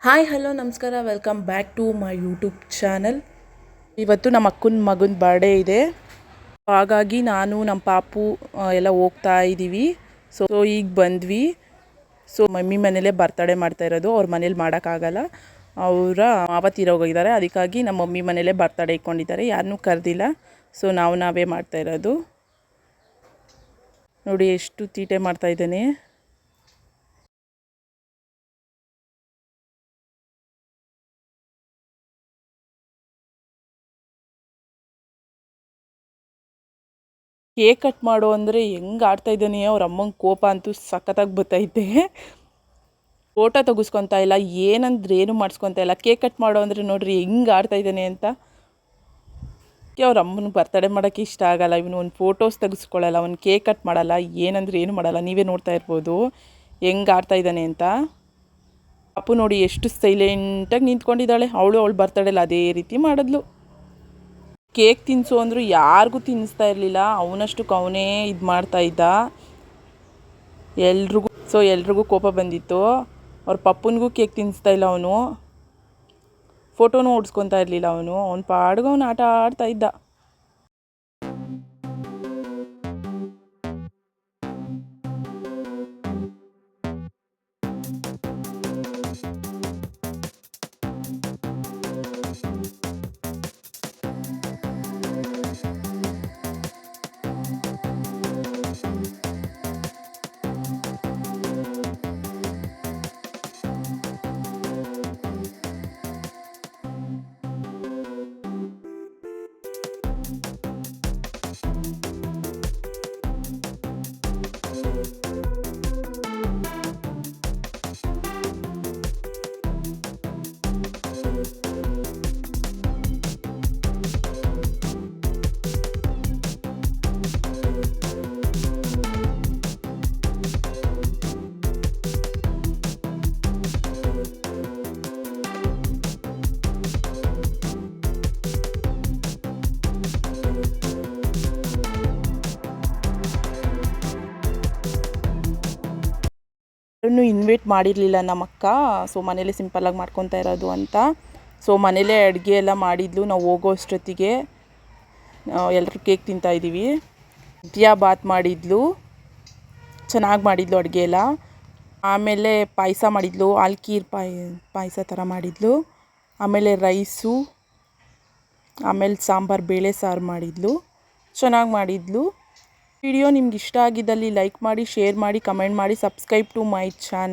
Hi hello ನಮಸ್ಕಾರ, welcome back to my YouTube channel. ಇವತ್ತು ನಮ್ಮ ಅಕ್ಕನ ಮಗನ ಬರ್ಡೇ ಇದೆ. ಹಾಗಾಗಿ ನಾನು ನಮ್ಮ ಪಾಪು ಎಲ್ಲ ಹೋಗ್ತಾ ಇದ್ದೀವಿ. ಸೊ ಈಗ ಬಂದ್ವಿ. ಸೊ ಮಮ್ಮಿ ಮನೇಲೇ ಬರ್ತಡೇ ಮಾಡ್ತಾ ಇರೋದು. ಅವ್ರ ಮನೇಲಿ ಮಾಡೋಕ್ಕಾಗಲ್ಲ, ಅವರ ಆವತ್ತಿರೋಗಿದ್ದಾರೆ. ಅದಕ್ಕಾಗಿ ನಮ್ಮ ಮಮ್ಮಿ ಮನೇಲೇ ಬರ್ತಡೇ ಇಟ್ಕೊಂಡಿದ್ದಾರೆ, ಯಾರನ್ನೂ ಕರೆದಿಲ್ಲ. ಸೊ ನಾವೇ ಮಾಡ್ತಾ ಇರೋದು. ನೋಡಿ ಎಷ್ಟು ತೀಟೆ ಮಾಡ್ತಾ ಇದ್ದಾನೆ. ಕೇಕ್ ಕಟ್ ಮಾಡು ಅಂದರೆ ಹೆಂಗೆ ಆಡ್ತಾ ಇದ್ದಾನೆ. ಅವ್ರ ಅಮ್ಮಂಗೆ ಕೋಪ ಅಂತೂ ಸಖತ್ತಾಗಿ ಬರ್ತೈತೆ. ಫೋಟೋ ತೆಗಿಸ್ಕೊತಾ ಇಲ್ಲ, ಏನಂದ್ರೆ ಏನು ಮಾಡಿಸ್ಕೊತಾ ಇಲ್ಲ. ಕೇಕ್ ಕಟ್ ಮಾಡೋ ಅಂದರೆ ನೋಡ್ರಿ ಹೆಂಗೆ ಆಡ್ತಾ ಇದ್ದಾನೆ ಅಂತ. ಅವ್ರ ಅಮ್ಮನ ಬರ್ತಡೇ ಮಾಡೋಕ್ಕೆ ಇಷ್ಟ ಆಗಲ್ಲ. ಇವನು ಒಂದು ಫೋಟೋಸ್ ತೆಗೆಸ್ಕೊಳ್ಳಲ್ಲ, ಅವ್ನು ಕೇಕ್ ಕಟ್ ಮಾಡಲ್ಲ, ಏನಂದ್ರೆ ಏನು ಮಾಡಲ್ಲ. ನೀವೇ ನೋಡ್ತಾ ಇರ್ಬೋದು ಹೆಂಗೆ ಆಡ್ತಾ ಇದ್ದಾನೆ ಅಂತ. ಪಾಪು ನೋಡಿ ಎಷ್ಟು ಸೈಲೆಂಟಾಗಿ ನಿಂತ್ಕೊಂಡಿದ್ದಾಳೆ. ಅವಳು ಬರ್ತಡೇಲಿ ಅದೇ ರೀತಿ ಮಾಡಿದ್ಲು. ಕೇಕ್ ತಿನ್ನಿಸು ಅಂದರು ಯಾರಿಗೂ ತಿನ್ನಿಸ್ತಾ ಇರಲಿಲ್ಲ. ಅವನಷ್ಟಕ್ಕೆ ಅವನೇ ಇದು ಮಾಡ್ತಾ ಇದ್ದ. ಎಲ್ರಿಗೂ ಕೋಪ ಬಂದಿತ್ತು. ಅವ್ರ ಪಪ್ಪನಿಗೂ ಕೇಕ್ ತಿನ್ನಿಸ್ತಾ ಇಲ್ಲ ಅವನು. ಫೋಟೋನೂ ಓಡಿಸ್ಕೊತಾ ಇರಲಿಲ್ಲ ಅವನು ಪಾಡ್ಗೆ ಅವನು ಆಟ ಆಡ್ತಾ ಇದ್ದ. ಇನ್ವೈಟ್ ಮಾಡಿರಲಿಲ್ಲ ನಮ್ಮ ಅಕ್ಕ. ಸೊ ಮನೇಲಿ ಸಿಂಪಲ್ಲಾಗಿ ಮಾಡ್ಕೊತಾ ಇರೋದು ಅಂತ. ಸೊ ಮನೇಲೇ ಅಡುಗೆ ಎಲ್ಲ ಮಾಡಿದ್ಲು. ನಾವು ಹೋಗೋ ಅಷ್ಟೊತ್ತಿಗೆ ಎಲ್ಲರೂ ಕೇಕ್ ತಿಂತಾಯಿದ್ದೀವಿ. ವಿದ್ಯಾ ಬಾತ್ ಮಾಡಿದ್ಲು, ಚೆನ್ನಾಗಿ ಮಾಡಿದ್ಲು ಅಡುಗೆ ಎಲ್ಲ. ಆಮೇಲೆ ಪಾಯಸ ಮಾಡಿದ್ಲು, ಆಲ್ಕೀರ್ ಪಾಯಸ ಥರ ಮಾಡಿದ್ಲು. ಆಮೇಲೆ ರೈಸು, ಆಮೇಲೆ ಸಾಂಬಾರು, ಬೇಳೆ ಸಾರು ಮಾಡಿದ್ಲು. ಚೆನ್ನಾಗಿ ಮಾಡಿದ್ಲು. ವಿಡಿಯೋ ನಿಮ್ಗೆ ಇಷ್ಟ ಆಗಿದ್ದಲ್ಲಿ ಲೈಕ್ ಮಾಡಿ, ಶೇರ್ ಮಾಡಿ, ಕಮೆಂಟ್ ಮಾಡಿ, ಸಬ್ಸ್ಕ್ರೈಬ್ ಟು ಮೈ ಚಾನಲ್.